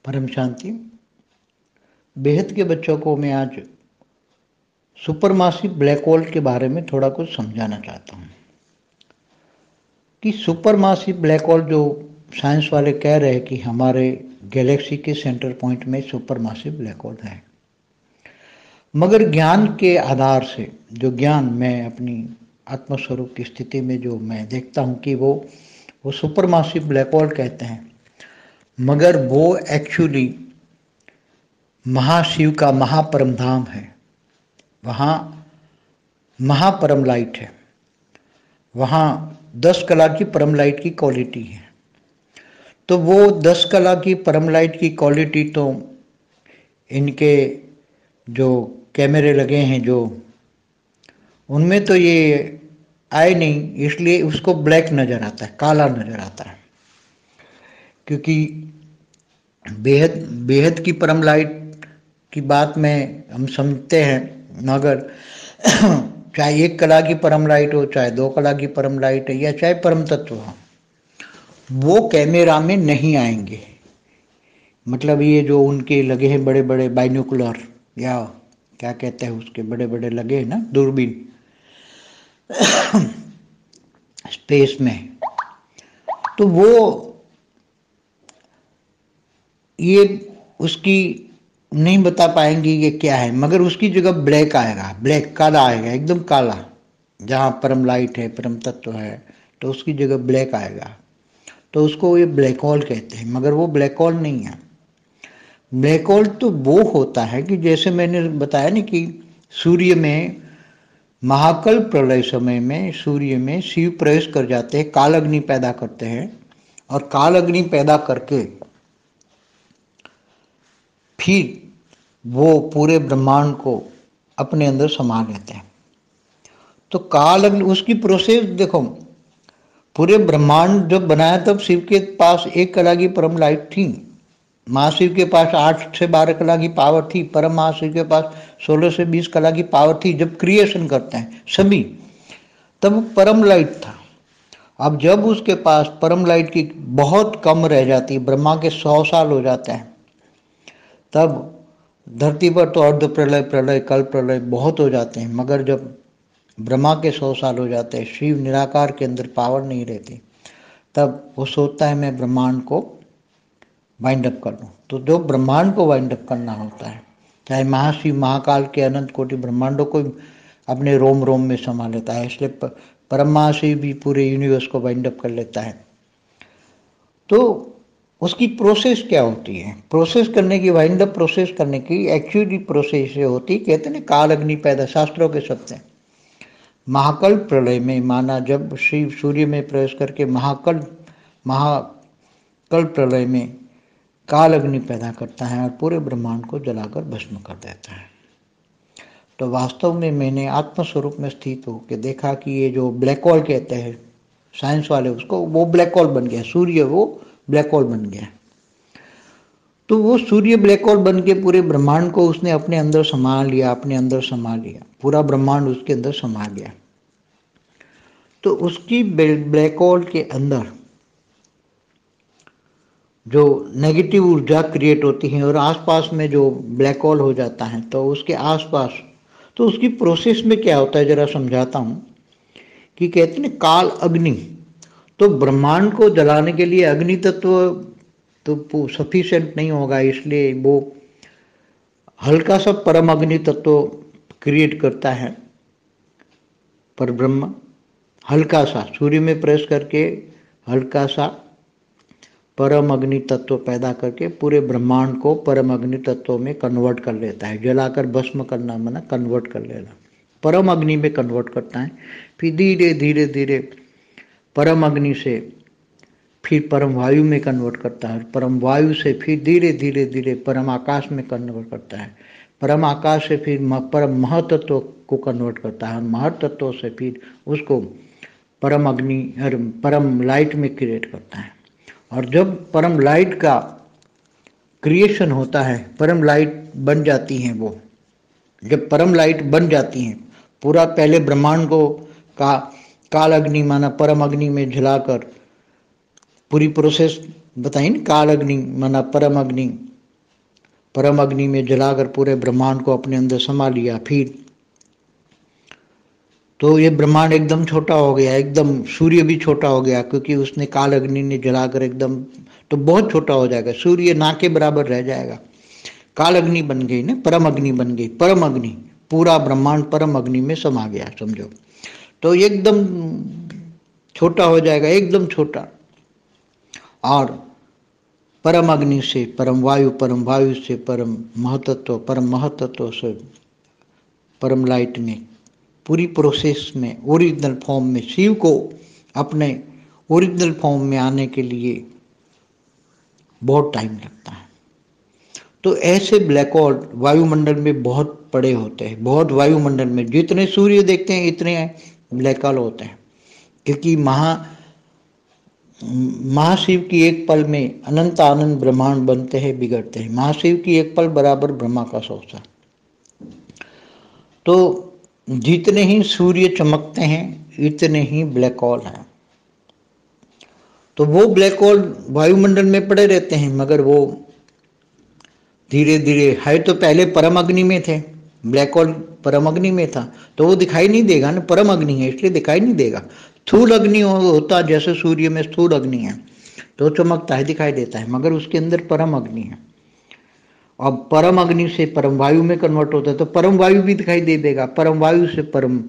परम शांति। बेहद के बच्चों को मैं आज सुपरमासिव ब्लैक होल के बारे में थोड़ा कुछ समझाना चाहता हूँ कि सुपरमासिव ब्लैक होल जो साइंस वाले कह रहे हैं कि हमारे गैलेक्सी के सेंटर पॉइंट में सुपरमासिव ब्लैक होल है, मगर ज्ञान के आधार से जो ज्ञान मैं अपनी आत्मस्वरूप की स्थिति में जो मैं देखता हूँ कि वो सुपरमासिव ब्लैक होल कहते हैं, मगर वो एक्चुअली महाशिव का महापरम धाम है। वहाँ महापरम लाइट है, वहाँ 10 कला की परम लाइट की क्वालिटी है। तो वो 10 कला की परम लाइट की क्वालिटी तो इनके जो कैमरे लगे हैं जो उनमें तो ये आए नहीं, इसलिए उसको ब्लैक नज़र आता है, काला नज़र आता है। क्योंकि बेहद बेहद की परम लाइट की बात में हम समझते हैं, मगर चाहे 1 कला की परम लाइट हो, चाहे 2 कला की परम लाइट है, या चाहे परम तत्व हो, वो कैमरा में नहीं आएंगे। मतलब ये जो उनके लगे हैं बड़े बड़े बाइनोकुलर या क्या कहते हैं उसके बड़े बड़े लगे हैं ना दूरबीन स्पेस में, तो वो ये उसकी नहीं बता पाएंगे ये क्या है, मगर उसकी जगह ब्लैक आएगा, ब्लैक काला आएगा, एकदम काला। जहाँ परम लाइट है, परम तत्व है, तो उसकी जगह ब्लैक आएगा। तो उसको ये ब्लैक होल कहते हैं, मगर वो ब्लैक होल नहीं है। ब्लैक होल तो वो होता है कि जैसे मैंने बताया ना कि सूर्य में महाकल प्रलय समय में सूर्य में शिव प्रवेश कर जाते हैं, काल अग्नि पैदा करते हैं, और काल अग्नि पैदा करके फिर वो पूरे ब्रह्मांड को अपने अंदर समा लेते हैं। तो काल अग्नि उसकी प्रोसेस देखो, पूरे ब्रह्मांड जब बनाया तब शिव के पास 1 कला की परम लाइट थी, महाशिव के पास 8 से 12 कला की पावर थी, परम महाशिव के पास 16 से 20 कला की पावर थी। जब क्रिएशन करते हैं सभी, तब परम लाइट था। अब जब उसके पास परम लाइट की बहुत कम रह जाती, ब्रह्मा के 100 साल हो जाते हैं, तब धरती पर तो अर्ध प्रलय, प्रलय, कल प्रलय बहुत हो जाते हैं। मगर जब ब्रह्मा के 100 साल हो जाते हैं, शिव निराकार के अंदर पावर नहीं रहती, तब वो सोचता है मैं ब्रह्मांड को वाइंड अप कर दूँ। तो जो ब्रह्मांड को वाइंड अप करना होता है, चाहे महाशिव महाकाल के अनंत कोटि ब्रह्मांडों को अपने रोम रोम में समा लेता है, इसलिए परम महाशिव भी पूरे यूनिवर्स को वाइंड अप कर लेता है। तो उसकी प्रोसेस क्या होती है? प्रोसेस करने की, वाइंड अप प्रोसेस करने की एक्चुअली प्रोसेस ये होती, कहते हैं काल अग्नि पैदा, शास्त्रों के शब्द हैं। महाकल प्रलय में माना जब शिव सूर्य में प्रवेश करके महाकल प्रलय में काल अग्नि पैदा करता है और पूरे ब्रह्मांड को जलाकर भस्म कर देता है। तो वास्तव में मैंने आत्मस्वरूप में स्थित होकर देखा कि ये जो ब्लैक होल कहते हैं साइंस वाले उसको, वो ब्लैक होल बन गया। सूर्य वो ब्लैक होल बन गया। तो वो सूर्य ब्लैक होल बन के पूरे ब्रह्मांड को उसने अपने अंदर समा लिया, अपने अंदर समा लिया, पूरा ब्रह्मांड उसके अंदर समा गया। तो उसकी ब्लैक होल के अंदर जो नेगेटिव ऊर्जा क्रिएट होती है और आसपास में जो ब्लैक होल हो जाता है, तो उसके आसपास, तो उसकी प्रोसेस में क्या होता है जरा समझाता हूँ कि कहते हैं काल अग्नि। तो ब्रह्मांड को जलाने के लिए अग्नि तत्व तो सफिशिएंट नहीं होगा, इसलिए वो हल्का सा परम अग्नि तत्व क्रिएट करता है। पर ब्रह्म हल्का सा सूर्य में प्रवेश करके हल्का सा परम अग्नि तत्व पैदा करके पूरे ब्रह्मांड को परम अग्नि तत्व में कन्वर्ट कर लेता है। जलाकर भस्म करना माना कन्वर्ट कर लेना, परम अग्नि में कन्वर्ट करता है। फिर धीरे धीरे धीरे परम अग्नि से फिर परम वायु में कन्वर्ट करता है, परम वायु से फिर धीरे धीरे धीरे परम आकाश में कन्वर्ट करता है, परम आकाश से फिर परम महतत्व को कन्वर्ट करता है, और महतत्व से फिर उसको परम अग्नि और परम लाइट में क्रिएट करता है। और जब परम लाइट का क्रिएशन होता है, परम लाइट बन जाती हैं, वो जब परम लाइट बन जाती हैं, पूरा पहले ब्रह्मांड को काल अग्नि माना परम अग्नि में जलाकर पूरी प्रोसेस बताई ना, काल अग्नि माना परम अग्नि परम अग्नि में जलाकर पूरे ब्रह्मांड को अपने अंदर समा लिया। फिर तो ये ब्रह्मांड एकदम छोटा हो गया, एकदम सूर्य भी छोटा हो गया, क्योंकि उसने काल अग्नि ने जलाकर एकदम, तो बहुत छोटा हो जाएगा, सूर्य ना के बराबर रह जाएगा। काल अग्नि बन गई ना, परम अग्नि बन गई, परम अग्नि, पूरा ब्रह्मांड परम अग्नि में समा गया समझो। तो एकदम छोटा हो जाएगा, एकदम छोटा। और परम अग्नि से परम वायु से परम महतत्व, परम महतत्व से परम लाइट में, पूरी प्रोसेस में ओरिजिनल फॉर्म में, शिव को अपने ओरिजिनल फॉर्म में आने के लिए बहुत टाइम लगता है। तो ऐसे ब्लैक होल वायुमंडल में बहुत बड़े होते हैं, बहुत वायुमंडल में जितने सूर्य देखते हैं इतने ब्लैक होल होते हैं, क्योंकि महाशिव की एक पल में अनंत आनंद ब्रह्मांड बनते हैं, बिगड़ते हैं। महाशिव की एक पल बराबर ब्रह्मा का 100 साल। तो जितने ही सूर्य चमकते हैं इतने ही ब्लैक होल हैं। तो वो ब्लैक होल वायुमंडल में पड़े रहते हैं, मगर वो धीरे धीरे है तो पहले परम अग्नि में थे, ब्लैक होल परम अग्नि में था, तो वो दिखाई नहीं देगा ना, परम अग्नि है इसलिए दिखाई नहीं देगा। स्थूल अग्नि होता, जैसे सूर्य में स्थूल अग्नि है तो चमकता है, दिखाई देता है, मगर उसके अंदर परम अग्नि है। अब परम अग्नि से परम वायु में कन्वर्ट होता है तो परम वायु भी दिखाई दे देगा, परम वायु से परम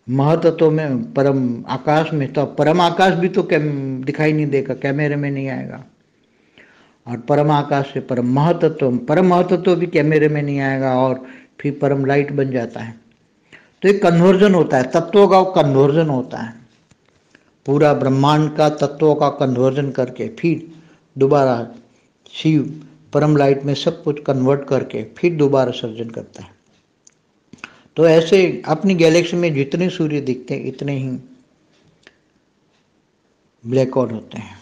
महतत्व में, परम आकाश में, तो परम आकाश भी तो दिखाई नहीं देगा, कैमरे में नहीं आएगा। और परम आकाश से परम महतत्व भी कैमरे में नहीं आएगा, और फिर परम लाइट बन जाता है। तो एक कन्वर्जन होता है, तत्वों का कन्वर्जन होता है, पूरा ब्रह्मांड का तत्वों का कन्वर्जन करके फिर दोबारा शिव परम लाइट में सब कुछ कन्वर्ट करके फिर दोबारा सर्जन करता है। तो ऐसे अपनी गैलेक्सी में जितने सूर्य दिखते हैं इतने ही ब्लैक होल होते हैं।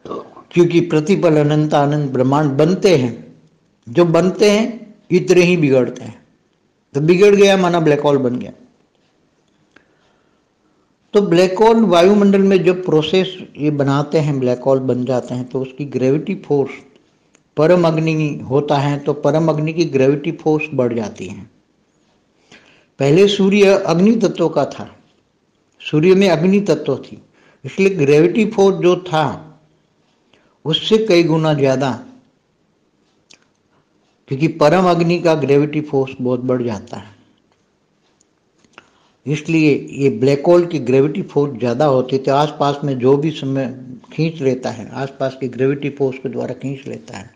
तो क्योंकि प्रतिपल अनंत आनंद ब्रह्मांड बनते हैं, जो बनते हैं इतने ही बिगड़ते हैं। तो बिगड़ गया माना ब्लैक होल बन गया। तो ब्लैक होल वायुमंडल में जब प्रोसेस ये बनाते हैं, ब्लैक होल बन जाते हैं, तो उसकी ग्रेविटी फोर्स, परम अग्नि होता है तो परम अग्नि की ग्रेविटी फोर्स बढ़ जाती है। पहले सूर्य अग्नि तत्व का था, सूर्य में अग्नि तत्व थी, इसलिए ग्रेविटी फोर्स जो था उससे कई गुना ज्यादा, क्योंकि परम अग्नि का ग्रेविटी फोर्स बहुत बढ़ जाता है, इसलिए ये ब्लैक होल की ग्रेविटी फोर्स ज़्यादा होती तो आसपास में जो भी समय खींच लेता है, आसपास की ग्रेविटी फोर्स के द्वारा खींच लेता है।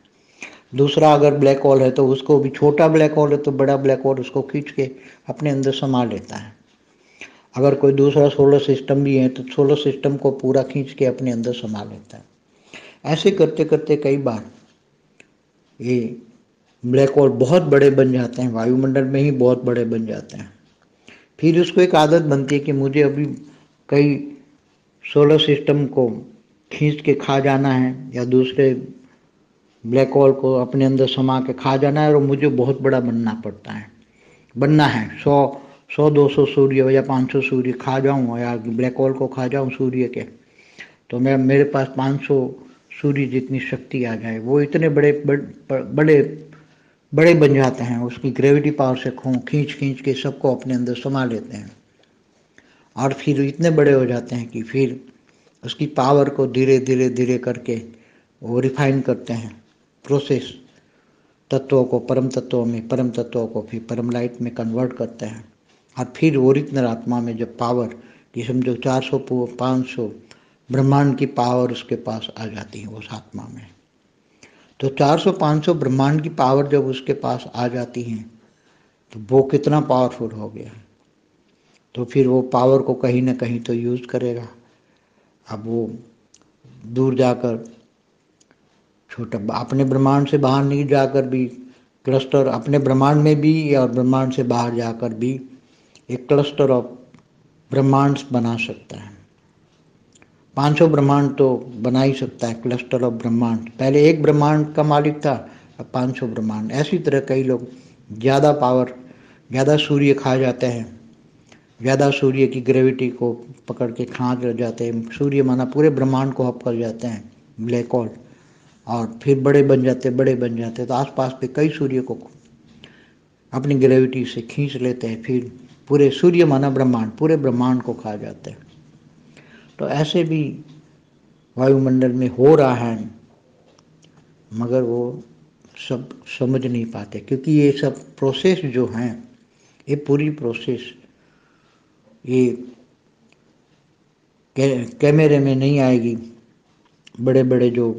दूसरा अगर ब्लैक होल है तो उसको भी, छोटा ब्लैक होल है तो बड़ा ब्लैक होल उसको खींच के अपने अंदर समा लेता है। अगर कोई दूसरा सोलर सिस्टम भी है तो सोलर सिस्टम को पूरा खींच के अपने अंदर समा लेता है। ऐसे करते करते कई बार ये ब्लैक होल बहुत बड़े बन जाते हैं, वायुमंडल में ही बहुत बड़े बन जाते हैं। फिर उसको एक आदत बनती है कि मुझे अभी कई सोलर सिस्टम को खींच के खा जाना है, या दूसरे ब्लैक होल को अपने अंदर समा के खा जाना है, और मुझे बहुत बड़ा बनना है 100-200 सूर्य या 500 सूर्य खा जाऊं, या ब्लैक होल को खा जाऊं सूर्य के, तो मैं मेरे पास 500 सूर्य जितनी शक्ति आ जाए। वो इतने बड़े बड़े बड़े बन जाते हैं, उसकी ग्रेविटी पावर से खींच खींच के सबको अपने अंदर समा लेते हैं, और फिर इतने बड़े हो जाते हैं कि फिर उसकी पावर को धीरे धीरे धीरे करके वो रिफाइन करते हैं, प्रोसेस तत्वों को परम तत्वों में, परम तत्वों को फिर परम लाइट में कन्वर्ट करते हैं, और फिर ओरिजिनल आत्मा में जब पावर की समझो 400-500 ब्रह्मांड की पावर उसके पास आ जाती है उस आत्मा में, तो 400-500 ब्रह्मांड की पावर जब उसके पास आ जाती है तो वो कितना पावरफुल हो गया है। तो फिर वो पावर को कहीं ना कहीं तो यूज़ करेगा। अब वो दूर जाकर छोटा अपने ब्रह्मांड से बाहर नहीं जाकर भी क्लस्टर, अपने ब्रह्मांड में भी और ब्रह्मांड से बाहर जाकर भी एक क्लस्टर ऑफ ब्रह्मांड्स बना सकता है। 500 ब्रह्मांड तो बना ही सकता है, क्लस्टर ऑफ ब्रह्मांड। पहले एक ब्रह्मांड का मालिक था, अब 500 ब्रह्मांड। ऐसी तरह कई लोग ज़्यादा पावर, ज़्यादा सूर्य खा जाते हैं, ज़्यादा सूर्य की ग्रेविटी को पकड़ के खा जाते हैं, सूर्य माना पूरे ब्रह्मांड को हप कर जाते हैं ब्लैक होल, और फिर बड़े बन जाते, बड़े बन जाते, तो आसपास पे कई सूर्य को अपनी ग्रेविटी से खींच लेते हैं, फिर पूरे सूर्य माना ब्रह्मांड, पूरे ब्रह्मांड को खा जाते हैं। तो ऐसे भी वायुमंडल में हो रहा है, मगर वो सब समझ नहीं पाते, क्योंकि ये सब प्रोसेस जो हैं, ये पूरी प्रोसेस ये कैमरे में नहीं आएगी। बड़े बड़े जो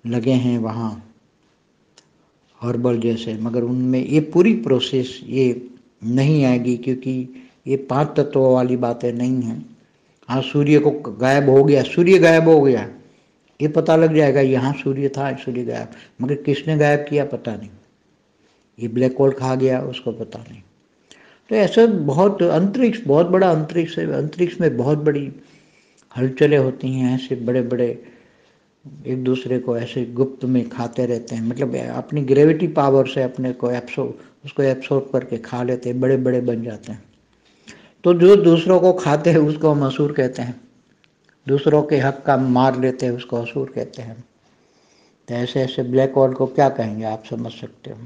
लगे हैं वहाँ हर्बल जैसे, मगर उनमें ये पूरी प्रोसेस ये नहीं आएगी, क्योंकि ये 5 तत्वों वाली बातें नहीं हैं। हाँ, सूर्य को गायब हो गया, सूर्य गायब हो गया, ये पता लग जाएगा यहाँ सूर्य था, सूर्य गायब, मगर किसने गायब किया पता नहीं। ये ब्लैक होल खा गया, उसको पता नहीं। तो ऐसे बहुत अंतरिक्ष, बहुत बड़ा अंतरिक्ष है, अंतरिक्ष में बहुत बड़ी हलचलें होती हैं। ऐसे बड़े बड़े एक दूसरे को ऐसे गुप्त में खाते रहते हैं, मतलब अपनी ग्रेविटी पावर से अपने को उसको एब्सॉर्ब करके खा लेते हैं, बड़े बड़े बन जाते हैं। तो जो दूसरों को खाते हैं उसको हम असुर कहते हैं, दूसरों के हक का मार लेते हैं उसको असुर कहते हैं। तो ऐसे ऐसे ब्लैक होल को क्या कहेंगे, आप समझ सकते हो।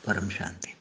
परम शांति।